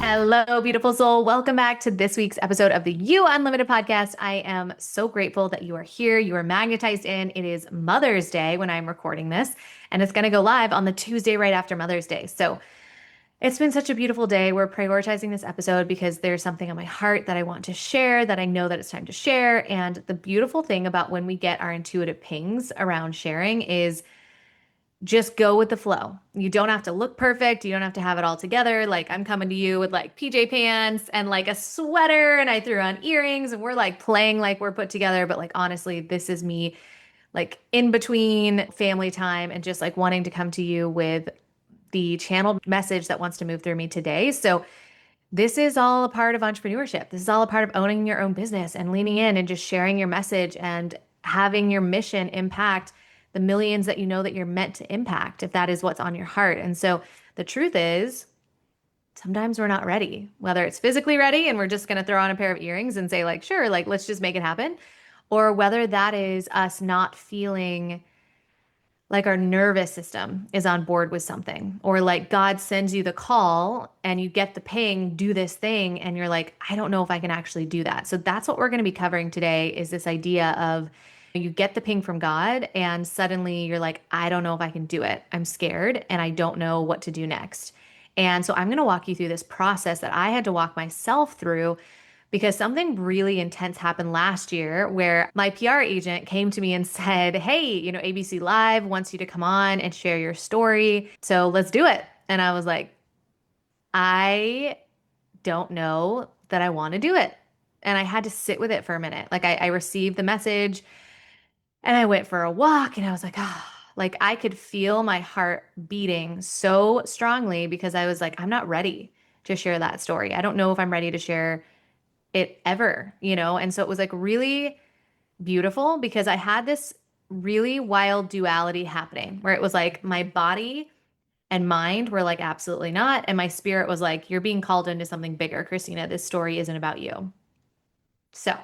Hello, beautiful soul. Welcome back to this week's episode of the You Unlimited podcast. I am so grateful that you are here. You are magnetized in. It is Mother's Day when I'm recording this, and it's going to go live on the Tuesday right after Mother's Day. So it's been such a beautiful day. We're prioritizing this episode because there's something on my heart that I want to share, that I know that it's time to share. And the beautiful thing about when we get our intuitive pings around sharing is just go with the flow. You don't have to look perfect. You don't have to have it all together. Like I'm coming to you with like PJ pants and like a sweater and I threw on earrings and we're like playing like we're put together. But like honestly, this is me like in between family time and just like wanting to come to you with the channeled message that wants to move through me today. So this is all a part of entrepreneurship. This is all a part of owning your own business and leaning in and just sharing your message and having your mission impact the millions that you know that you're meant to impact, if that is what's on your heart. And so the truth is, sometimes we're not ready, whether it's physically ready and we're just going to throw on a pair of earrings and say, like, sure, like, let's just make it happen, or whether that is us not feeling like our nervous system is on board with something, or like God sends you the call and you get the ping, do this thing, and you're like, I don't know if I can actually do that. So that's what we're going to be covering today is this idea of you get the ping from God and suddenly you're like, I don't know if I can do it. I'm scared and I don't know what to do next. And so I'm going to walk you through this process that I had to walk myself through because something really intense happened last year where my PR agent came to me and said, hey, ABC Live wants you to come on and share your story. So let's do it. And I was like, I don't know that I want to do it. And I had to sit with it for a minute. Like I received the message and I went for a walk and I was like, like I could feel my heart beating so strongly because I was like, I'm not ready to share that story. I don't know if I'm ready to share it ever. And so it was like really beautiful because I had this really wild duality happening where it was like my body and mind were like, absolutely not. And my spirit was like, you're being called into something bigger, Christina. This story isn't about you. So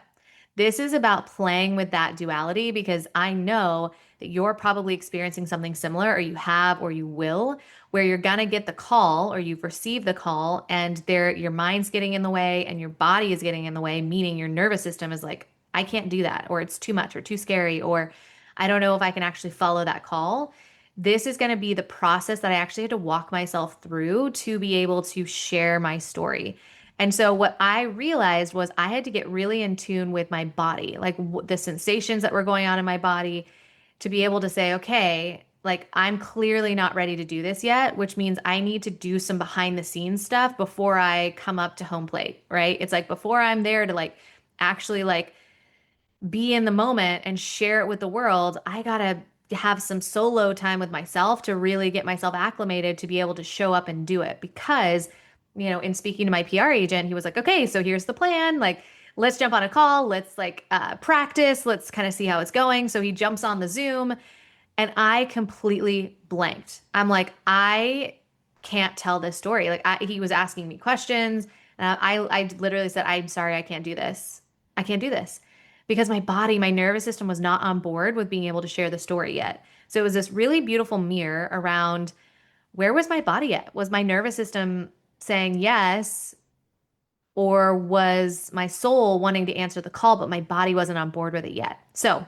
this is about playing with that duality because I know that you're probably experiencing something similar, or you have, or you will, where you're gonna get the call or you've received the call and your mind's getting in the way and your body is getting in the way, meaning your nervous system is like, I can't do that, or it's too much or too scary, or I don't know if I can actually follow that call. This is going to be the process that I actually had to walk myself through to be able to share my story. And so what I realized was I had to get really in tune with my body, like the sensations that were going on in my body to be able to say, okay, like I'm clearly not ready to do this yet, which means I need to do some behind the scenes stuff before I come up to home plate, right? It's like before I'm there to like actually like be in the moment and share it with the world, I gotta have some solo time with myself to really get myself acclimated to be able to show up and do it. Because, in speaking to my PR agent, he was like, okay, so here's the plan. Like, let's jump on a call. Let's like practice. Let's kind of see how it's going. So he jumps on the Zoom and I completely blanked. I'm like, I can't tell this story. Like he was asking me questions. I literally said, I'm sorry, I can't do this. I can't do this because my body, my nervous system was not on board with being able to share the story yet. So it was this really beautiful mirror around where was my body at? Was my nervous system saying yes, or was my soul wanting to answer the call, but my body wasn't on board with it yet? So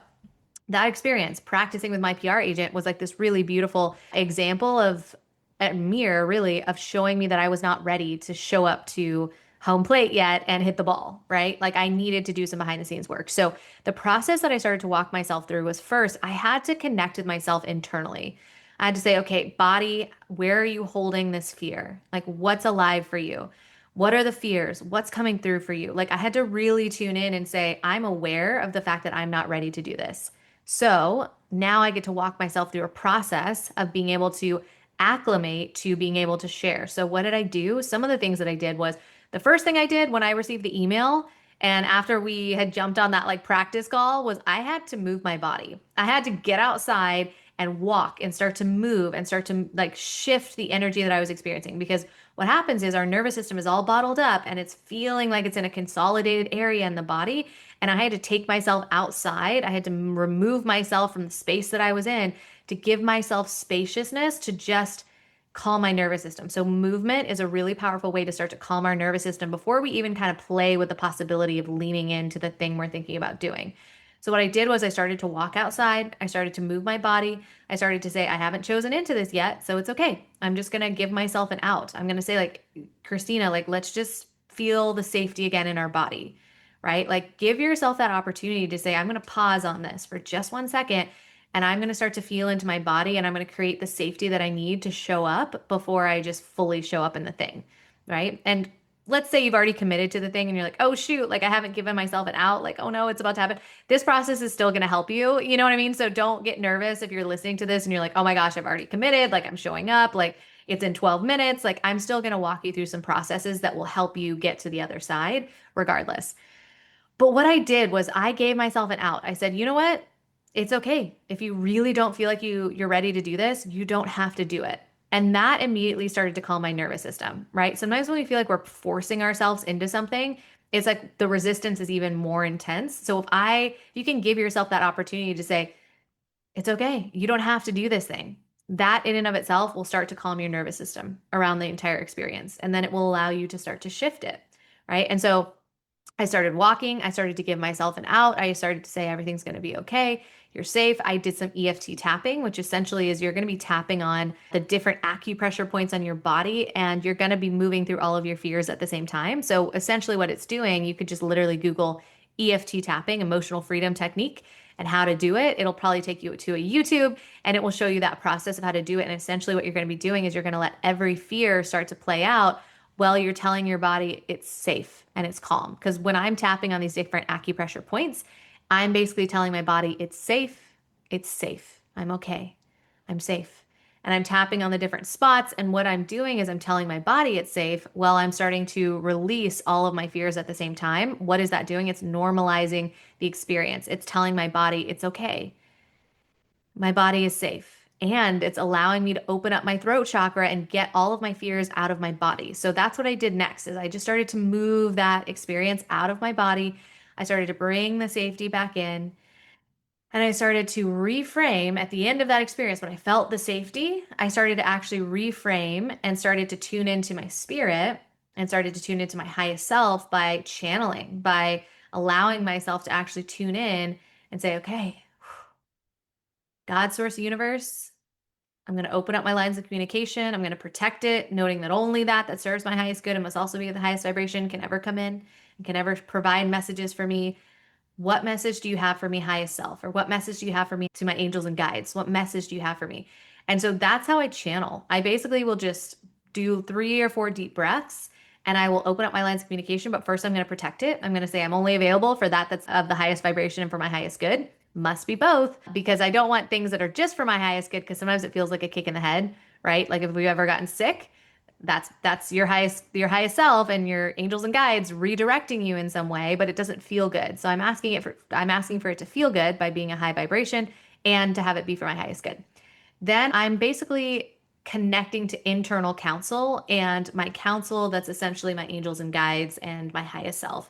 that experience practicing with my PR agent was like this really beautiful example of a mirror, really, of showing me that I was not ready to show up to home plate yet and hit the ball, right? Like I needed to do some behind the scenes work. So the process that I started to walk myself through was first, I had to connect with myself internally. I had to say, okay, body, where are you holding this fear? Like what's alive for you? What are the fears? What's coming through for you? Like I had to really tune in and say, I'm aware of the fact that I'm not ready to do this. So now I get to walk myself through a process of being able to acclimate to being able to share. So what did I do? Some of the things that I did was the first thing I did when I received the email and after we had jumped on that like practice call was I had to move my body. I had to get outside and walk and start to move and start to like shift the energy that I was experiencing. Because what happens is our nervous system is all bottled up and it's feeling like it's in a consolidated area in the body. And I had to take myself outside. I had to remove myself from the space that I was in to give myself spaciousness to just calm my nervous system. So movement is a really powerful way to start to calm our nervous system before we even kind of play with the possibility of leaning into the thing we're thinking about doing. So what I did was I started to walk outside. I started to move my body. I started to say, I haven't chosen into this yet, so it's okay. I'm just going to give myself an out. I'm going to say, like, Christina, like, let's just feel the safety again in our body, right? Like, give yourself that opportunity to say, I'm going to pause on this for just 1 second, and I'm going to start to feel into my body, and I'm going to create the safety that I need to show up before I just fully show up in the thing, right? And let's say you've already committed to the thing and you're like, oh shoot, like I haven't given myself an out, like, oh no, it's about to happen. This process is still going to help you. You know what I mean? So don't get nervous if you're listening to this and you're like, oh my gosh, I've already committed. Like I'm showing up, like it's in 12 minutes. Like I'm still going to walk you through some processes that will help you get to the other side regardless. But what I did was I gave myself an out. I said, you know what? It's okay. If you really don't feel like you're ready to do this, you don't have to do it. And that immediately started to calm my nervous system, right? Sometimes when we feel like we're forcing ourselves into something, it's like the resistance is even more intense. So if you can give yourself that opportunity to say, it's okay. You don't have to do this thing. That in and of itself will start to calm your nervous system around the entire experience. And then it will allow you to start to shift it, right? And so I started walking. I started to give myself an out. I started to say everything's going to be okay. You're safe. I did some EFT tapping, which essentially is you're going to be tapping on the different acupressure points on your body and you're going to be moving through all of your fears at the same time. So essentially what it's doing, you could just literally Google EFT tapping, emotional freedom technique, and how to do it. It'll probably take you to a YouTube and it will show you that process of how to do it. And essentially what you're going to be doing is you're going to let every fear start to play out while you're telling your body it's safe and it's calm. Because when I'm tapping on these different acupressure points, I'm basically telling my body it's safe, I'm okay, I'm safe. And I'm tapping on the different spots. And what I'm doing is I'm telling my body it's safe while I'm starting to release all of my fears at the same time. What is that doing? It's normalizing the experience. It's telling my body it's okay. My body is safe. And it's allowing me to open up my throat chakra and get all of my fears out of my body. So that's what I did next is I just started to move that experience out of my body. I started to bring the safety back in. And I started to reframe at the end of that experience when I felt the safety. I started to actually reframe and started to tune into my spirit and started to tune into my highest self by channeling, by allowing myself to actually tune in and say, okay, God, source, universe, I'm going to open up my lines of communication. I'm going to protect it, noting that only that serves my highest good and must also be the highest vibration can ever come in and can ever provide messages for me. What message do you have for me, highest self? Or what message do you have for me to my angels and guides? What message do you have for me? And so that's how I channel. I basically will just do 3 or 4 deep breaths and I will open up my lines of communication. But first, I'm going to protect it. I'm going to say I'm only available for that's of the highest vibration and for my highest good. Must be both because I don't want things that are just for my highest good because sometimes it feels like a kick in the head, right? Like if we've ever gotten sick, that's your highest self and your angels and guides redirecting you in some way, but it doesn't feel good. So I'm asking for it to feel good by being a high vibration and to have it be for my highest good. Then I'm basically connecting to internal counsel and my counsel that's essentially my angels and guides and my highest self.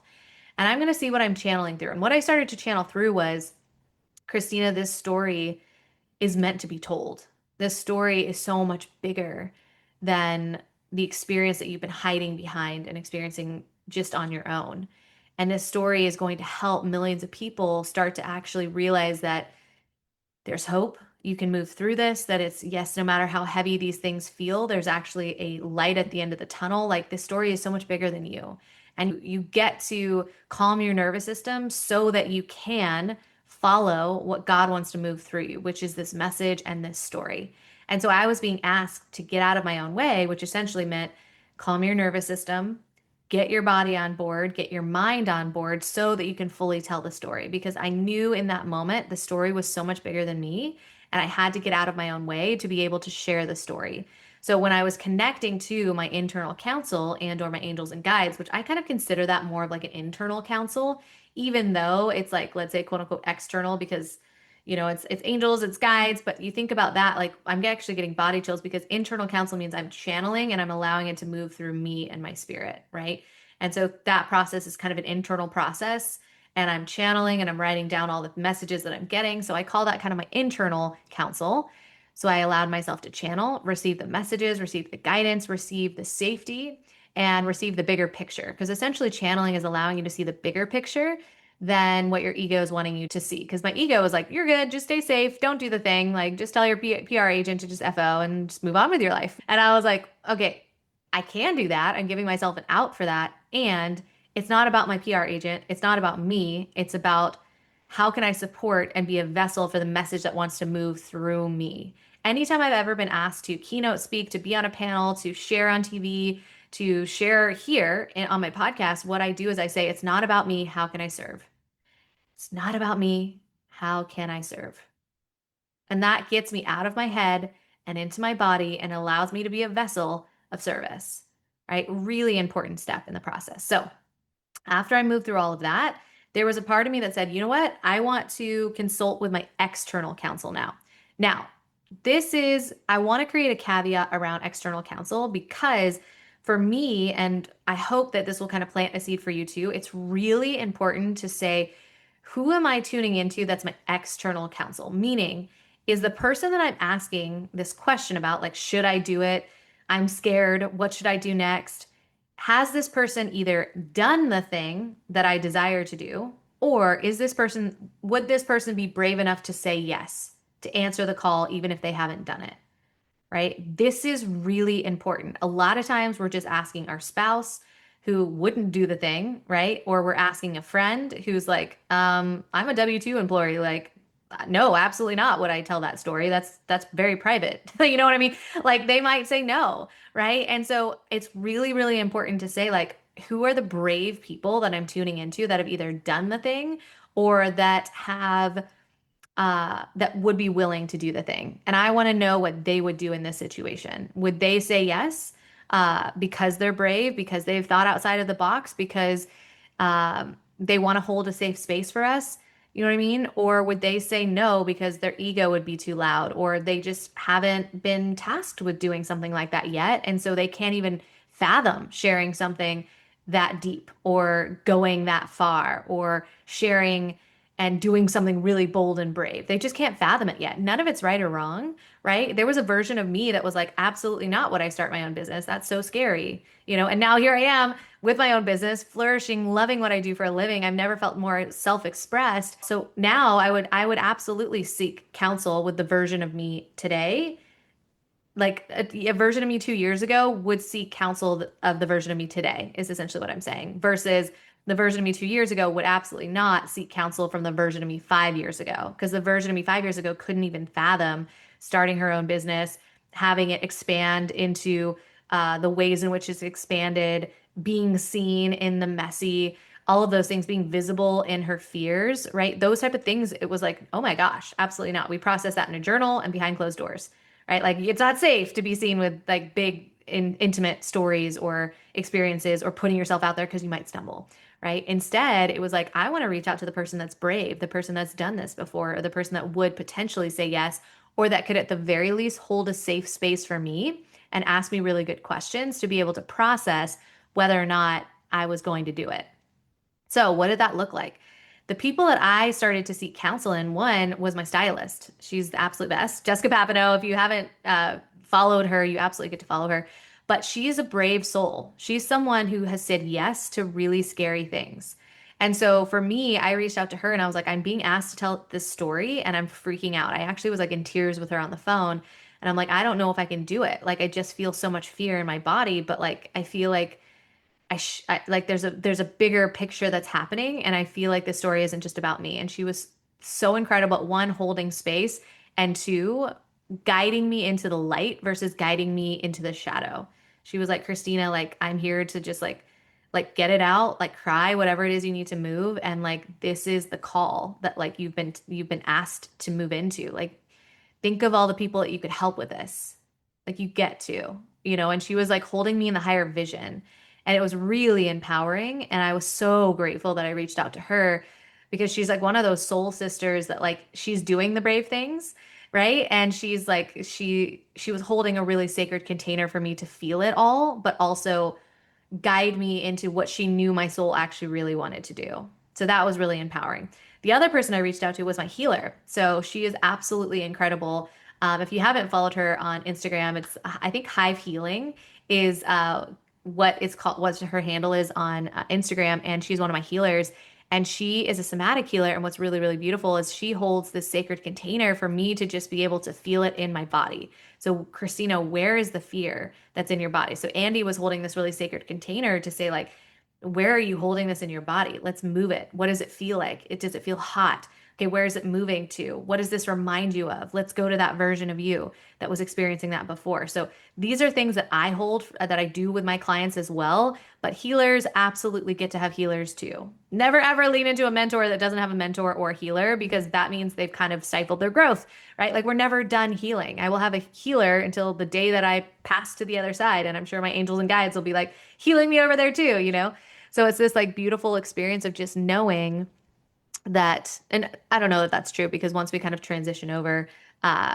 And I'm going to see what I'm channeling through. And what I started to channel through was, Christina, this story is meant to be told. This story is so much bigger than the experience that you've been hiding behind and experiencing just on your own. And this story is going to help millions of people start to actually realize that there's hope. You can move through this, that it's, yes, no matter how heavy these things feel, there's actually a light at the end of the tunnel. Like this story is so much bigger than you. And you get to calm your nervous system so that you can follow what God wants to move through you, which is this message and this story. And so I was being asked to get out of my own way, which essentially meant calm your nervous system, get your body on board, get your mind on board so that you can fully tell the story. Because I knew in that moment the story was so much bigger than me, and I had to get out of my own way to be able to share the story. So when I was connecting to my internal counsel and or my angels and guides, which I kind of consider that more of like an internal counsel, even though it's like, let's say, quote unquote, external, because it's angels, it's guides, but you think about that, like I'm actually getting body chills because internal counsel means I'm channeling and I'm allowing it to move through me and my spirit, right? And so that process is kind of an internal process and I'm channeling and I'm writing down all the messages that I'm getting. So I call that kind of my internal counsel. So I allowed myself to channel, receive the messages, receive the guidance, receive the safety, and receive the bigger picture. Because essentially, channeling is allowing you to see the bigger picture than what your ego is wanting you to see. Because my ego was like, you're good, just stay safe, don't do the thing. Like, just tell your PR agent to just FO and just move on with your life. And I was like, okay, I can do that. I'm giving myself an out for that. And it's not about my PR agent. It's not about me. It's about how can I support and be a vessel for the message that wants to move through me. Anytime I've ever been asked to keynote speak, to be on a panel, to share on TV, to share here on my podcast, what I do is I say, it's not about me. How can I serve? It's not about me. How can I serve? And that gets me out of my head and into my body and allows me to be a vessel of service, right? Really important step in the process. So after I moved through all of that, there was a part of me that said, you know what? I want to consult with my external counsel now. Now, I want to create a caveat around external counsel because for me, and I hope that this will kind of plant a seed for you too, it's really important to say, who am I tuning into that's my external counsel? Meaning, is the person that I'm asking this question about, like, should I do it? I'm scared. What should I do next? Has this person either done the thing that I desire to do, or would this person be brave enough to say yes, to answer the call, even if they haven't done it? Right? This is really important. A lot of times we're just asking our spouse who wouldn't do the thing, right? Or we're asking a friend who's like, I'm a W-2 employee. Like, no, absolutely not would I tell that story. That's very private. You know what I mean? Like they might say no, right? And so it's really, really important to say, like, who are the brave people that I'm tuning into that have either done the thing or that would be willing to do the thing. And I want to know what they would do in this situation. Would they say yes because they're brave, because they've thought outside of the box, because they want to hold a safe space for us? You know what I mean? Or would they say no because their ego would be too loud, or they just haven't been tasked with doing something like that yet. And so they can't even fathom sharing something that deep or going that far or sharing and doing something really bold and brave. They just can't fathom it yet. None of it's right or wrong, right? There was a version of me that was like, absolutely not would I start my own business. That's so scary, And now here I am with my own business, flourishing, loving what I do for a living. I've never felt more self-expressed. So now I would absolutely seek counsel with the version of me today. Like a version of me 2 years ago would seek counsel of the version of me today, is essentially what I'm saying, versus the version of me 2 years ago would absolutely not seek counsel from the version of me 5 years ago, because the version of me 5 years ago couldn't even fathom starting her own business, having it expand into the ways in which it's expanded, being seen in the messy, all of those things, being visible in her fears, right? Those type of things. It was like, oh my gosh, absolutely not. We process that in a journal and behind closed doors, right? Like it's not safe to be seen with like big intimate stories or experiences or putting yourself out there because you might stumble, right? Instead, it was like, I want to reach out to the person that's brave, the person that's done this before, or the person that would potentially say yes, or that could at the very least hold a safe space for me and ask me really good questions to be able to process whether or not I was going to do it. So, what did that look like? The people that I started to seek counsel in, one was my stylist. She's the absolute best. Jessica Papineau, if you haven't followed her, you absolutely get to follow her. But she is a brave soul. She's someone who has said yes to really scary things. And so for me, I reached out to her and I was like, I'm being asked to tell this story and I'm freaking out. I actually was like in tears with her on the phone. And I'm like, I don't know if I can do it. Like, I just feel so much fear in my body, but like, I feel like like there's a bigger picture that's happening, and I feel like this story isn't just about me. And she was so incredible at, one, holding space, and two, guiding me into the light versus guiding me into the shadow. She was like, Christina, like I'm here to just like get it out, like cry, whatever it is you need to move, and like this is the call that like you've been asked to move into. Like, think of all the people that you could help with this. Like you get to. And she was like holding me in the higher vision. And it was really empowering. And I was so grateful that I reached out to her, because she's like one of those soul sisters that like she's doing the brave things, right? And she's like, she was holding a really sacred container for me to feel it all, but also guide me into what she knew my soul actually really wanted to do. So that was really empowering. The other person I reached out to was my healer. So she is absolutely incredible. If you haven't followed her on Instagram, it's I think Hive Healing is what it's called, what her handle is on Instagram, and she's one of my healers. And she is a somatic healer. And what's really, really beautiful is she holds this sacred container for me to just be able to feel it in my body. So, Christina, where is the fear that's in your body? So, Andy was holding this really sacred container to say, like, where are you holding this in your body? Let's move it. What does it feel like? Does it feel hot? Okay, where is it moving to? What does this remind you of? Let's go to that version of you that was experiencing that before. So these are things that I hold, that I do with my clients as well. But healers absolutely get to have healers too. Never ever lean into a mentor that doesn't have a mentor or a healer, because that means they've kind of stifled their growth, right? Like, we're never done healing. I will have a healer until the day that I pass to the other side. And I'm sure my angels and guides will be like healing me over there too, you know? So it's this like beautiful experience of just knowing that, and I don't know that that's true, because once we kind of transition over,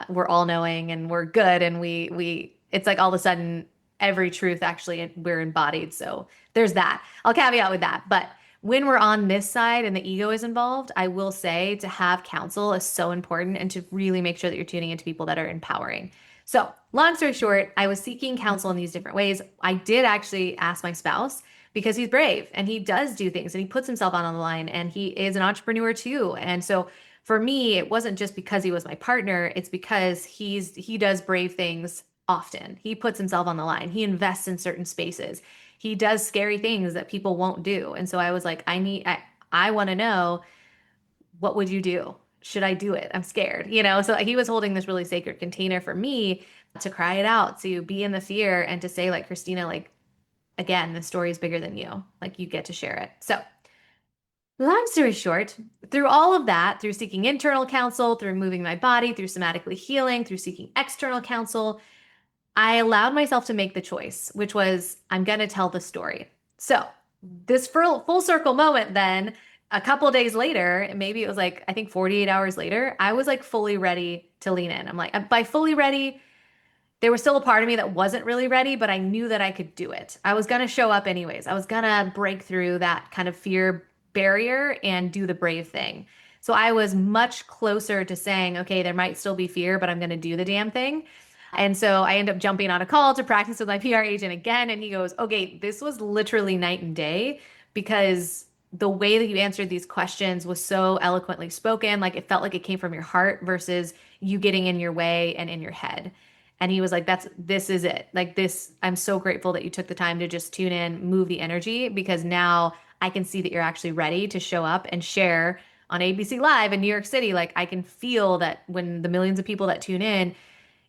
we're all knowing and we're good, and it's like all of a sudden every truth actually we're embodied. So there's that. I'll caveat with that. But when we're on this side and the ego is involved, I will say to have counsel is so important, and to really make sure that you're tuning into people that are empowering. So, long story short, I was seeking counsel in these different ways. I did actually ask my spouse, because he's brave and he does do things and he puts himself out on the line, and he is an entrepreneur too. And so for me, it wasn't just because he was my partner, it's because he does brave things often. He puts himself on the line. He invests in certain spaces. He does scary things that people won't do. And so I was like, I want to know, what would you do? Should I do it? I'm scared, you know? So he was holding this really sacred container for me to cry it out, to be in the fear, and to say, like, Christina, like, again, the story is bigger than you. Like, you get to share it. So, long story short, through all of that, through seeking internal counsel, through moving my body, through somatically healing, through seeking external counsel, I allowed myself to make the choice, which was, I'm going to tell the story. So, this full circle moment, then a couple days later, maybe it was like, I think 48 hours later, I was like fully ready to lean in. I'm like, by fully ready, there was still a part of me that wasn't really ready, but I knew that I could do it. I was going to show up anyways. I was going to break through that kind of fear barrier and do the brave thing. So I was much closer to saying, okay, there might still be fear, but I'm going to do the damn thing. And so I end up jumping on a call to practice with my PR agent again. And he goes, okay, this was literally night and day, because the way that you answered these questions was so eloquently spoken. Like, it felt like it came from your heart versus you getting in your way and in your head. And he was like, this is it. Like, this, I'm so grateful that you took the time to just tune in, move the energy, because now I can see that you're actually ready to show up and share on ABC Live in New York City. Like, I can feel that when the millions of people that tune in,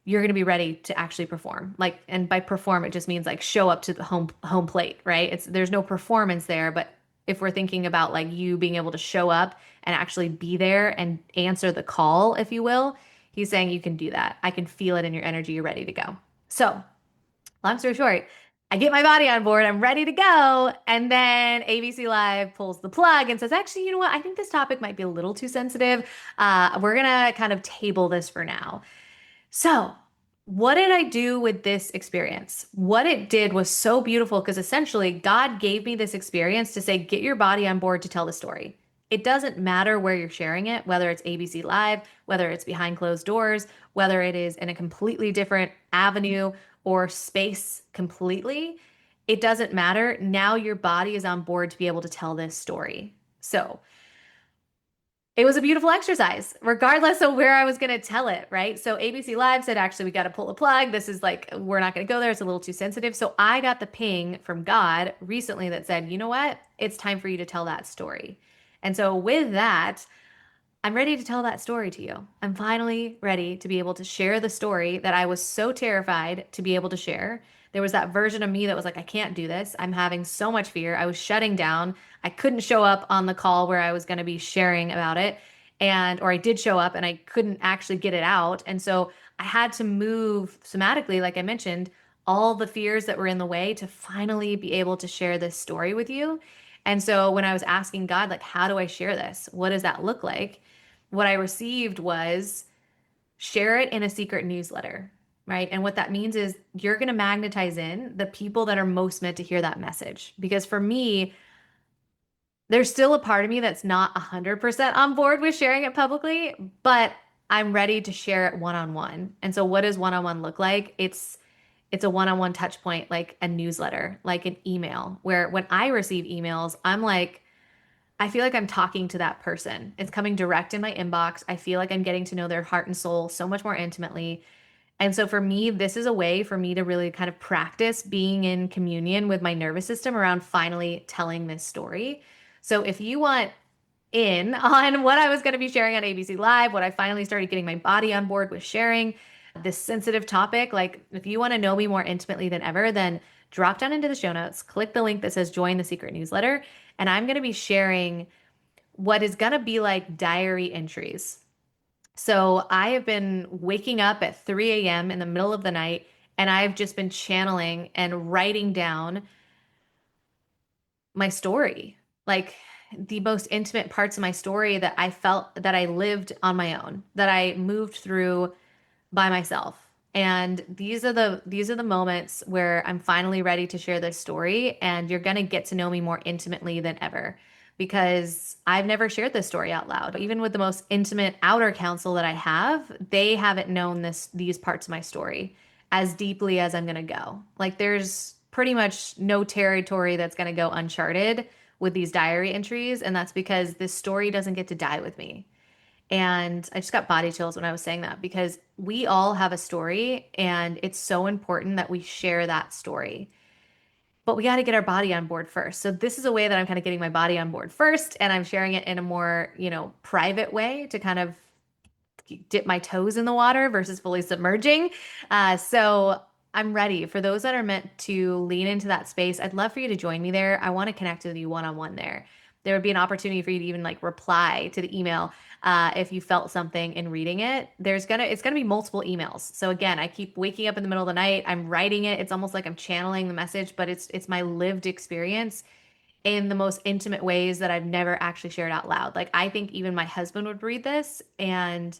you're going to be ready to actually perform. Like, and by perform, it just means like show up to the home plate, right? There's no performance there, but if we're thinking about like you being able to show up and actually be there and answer the call, if you will, he's saying you can do that. I can feel it in your energy. You're ready to go. So, long story short, I get my body on board. I'm ready to go. And then ABC Live pulls the plug and says, actually, you know what? I think this topic might be a little too sensitive. We're going to kind of table this for now. So, what did I do with this experience? What it did was so beautiful, because essentially God gave me this experience to say, get your body on board to tell the story. It doesn't matter where you're sharing it, whether it's ABC Live, whether it's behind closed doors, whether it is in a completely different avenue or space completely. It doesn't matter. Now your body is on board to be able to tell this story. So, it was a beautiful exercise, regardless of where I was going to tell it, right? So ABC Live said, actually, we got to pull the plug. This is like, we're not going to go there. It's a little too sensitive. So I got the ping from God recently that said, you know what? It's time for you to tell that story. And so with that, I'm ready to tell that story to you. I'm finally ready to be able to share the story that I was so terrified to be able to share. There was that version of me that was like, I can't do this. I'm having so much fear. I was shutting down. I couldn't show up on the call where I was going to be sharing about it. Or I did show up and I couldn't actually get it out. And so I had to move somatically, like I mentioned, all the fears that were in the way to finally be able to share this story with you. And so when I was asking God, like, how do I share this? What does that look like? What I received was, share it in a secret newsletter, right? And what that means is you're going to magnetize in the people that are most meant to hear that message. Because for me, there's still a part of me that's not 100% on board with sharing it publicly, but I'm ready to share it one-on-one. And so what does one-on-one look like? It's a one-on-one touch point, like a newsletter, like an email, where when I receive emails, I'm like, I feel like I'm talking to that person. It's coming direct in my inbox. I feel like I'm getting to know their heart and soul so much more intimately. And so for me, this is a way for me to really kind of practice being in communion with my nervous system around finally telling this story. So if you want in on what I was going to be sharing on ABC Live, what I finally started getting my body on board with sharing this sensitive topic, like if you want to know me more intimately than ever, then drop down into the show notes, click the link that says join the secret newsletter, and I'm going to be sharing what is going to be like diary entries. So I have been waking up at 3 a.m. in the middle of the night, and I've just been channeling and writing down my story, like the most intimate parts of my story that I felt that I lived on my own, that I moved through by myself. And these are the moments where I'm finally ready to share this story, and you're going to get to know me more intimately than ever because I've never shared this story out loud. Even with the most intimate outer counsel that I have, they haven't known these parts of my story as deeply as I'm going to go. Like there's pretty much no territory that's going to go uncharted with these diary entries, and that's because this story doesn't get to die with me. And I just got body chills when I was saying that because we all have a story and it's so important that we share that story. But we got to get our body on board first. So this is a way that I'm kind of getting my body on board first and I'm sharing it in a more, private way to kind of dip my toes in the water versus fully submerging. So I'm ready for those that are meant to lean into that space. I'd love for you to join me there. I want to connect with you one-on-one there. There would be an opportunity for you to even like reply to the email if you felt something in reading it. It's gonna be multiple emails. So again, I keep waking up in the middle of the night. I'm writing it. It's almost like I'm channeling the message, but it's my lived experience in the most intimate ways that I've never actually shared out loud. Like I think even my husband would read this and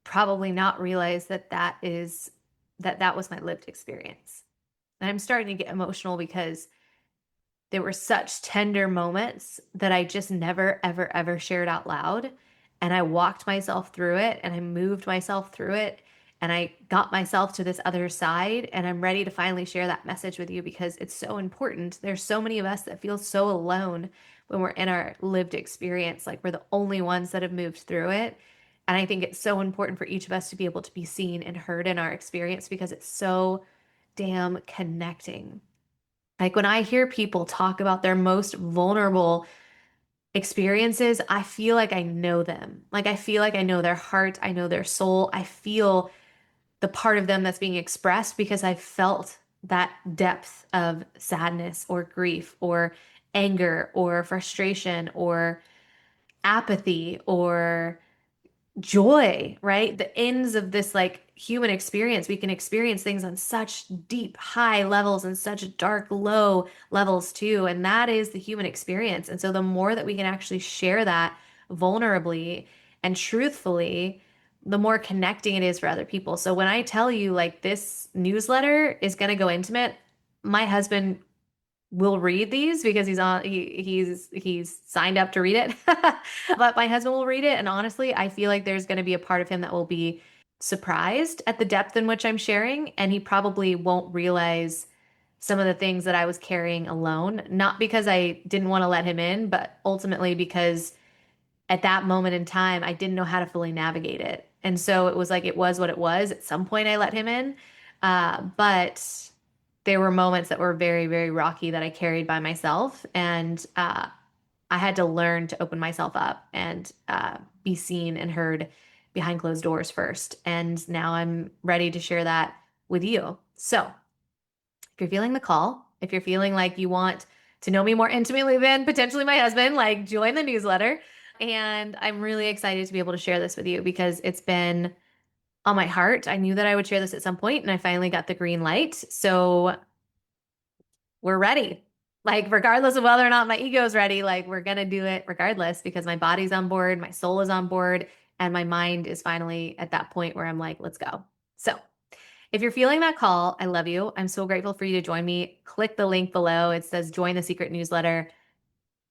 probably not realize that was my lived experience. And I'm starting to get emotional because there were such tender moments that I just never, ever, ever shared out loud. And I walked myself through it and I moved myself through it and I got myself to this other side. And I'm ready to finally share that message with you because it's so important. There's so many of us that feel so alone when we're in our lived experience, like we're the only ones that have moved through it. And I think it's so important for each of us to be able to be seen and heard in our experience because it's so damn connecting. Like when I hear people talk about their most vulnerable experiences, I feel like I know them. Like I feel like I know their heart, I know their soul. I feel the part of them that's being expressed because I felt that depth of sadness or grief or anger or frustration or apathy or joy, right? The ends of this like human experience. We can experience things on such deep, high levels and such dark, low levels too. And that is the human experience. And so the more that we can actually share that vulnerably and truthfully, the more connecting it is for other people. So when I tell you like this newsletter is going to go intimate, my husband will read these because he's signed up to read it. But my husband will read it and honestly, I feel like there's going to be a part of him that will be surprised at the depth in which I'm sharing and he probably won't realize some of the things that I was carrying alone, not because I didn't want to let him in, but ultimately because at that moment in time I didn't know how to fully navigate it. And so it was like it was what it was. At some point I let him in. But there were moments that were very, very rocky that I carried by myself. And I had to learn to open myself up and be seen and heard behind closed doors first. And now I'm ready to share that with you. So if you're feeling the call, if you're feeling like you want to know me more intimately than potentially my husband, like join the newsletter. And I'm really excited to be able to share this with you because it's been on my heart. I knew that I would share this at some point and I finally got the green light. So we're ready. Like, regardless of whether or not my ego is ready, like, we're going to do it regardless because my body's on board, my soul is on board, and my mind is finally at that point where I'm like, let's go. So, if you're feeling that call, I love you. I'm so grateful for you to join me. Click the link below. It says join the secret newsletter.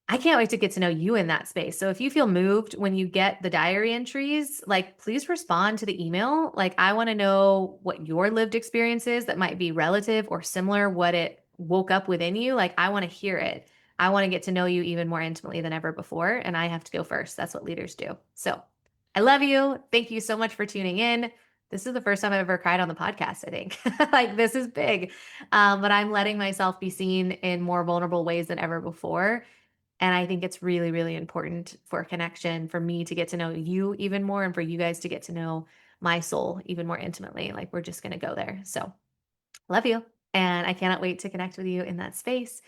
I can't wait to get to know you in that space. So if you feel moved when you get the diary entries, like please respond to the email. Like I want to know what your lived experience is that might be relative or similar, what it woke up within you. Like I want to hear it. I want to get to know you even more intimately than ever before. And I have to go first. That's what leaders do. So I love you. Thank you so much for tuning in. This is the first time I've ever cried on the podcast, I think. Like this is big. But I'm letting myself be seen in more vulnerable ways than ever before. And I think it's really, really important for connection, for me to get to know you even more and for you guys to get to know my soul even more intimately. Like we're just going to go there. So love you. And I cannot wait to connect with you in that space,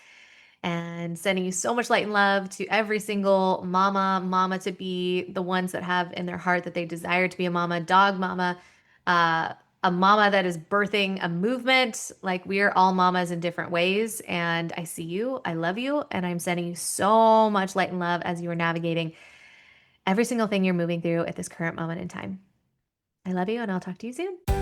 and sending you so much light and love to every single mama to be, the ones that have in their heart that they desire to be a mama, dog mama, uh, a mama that is birthing a movement. Like we are all mamas in different ways. And I see you, I love you, and I'm sending you so much light and love as you are navigating every single thing you're moving through at this current moment in time. I love you, and I'll talk to you soon.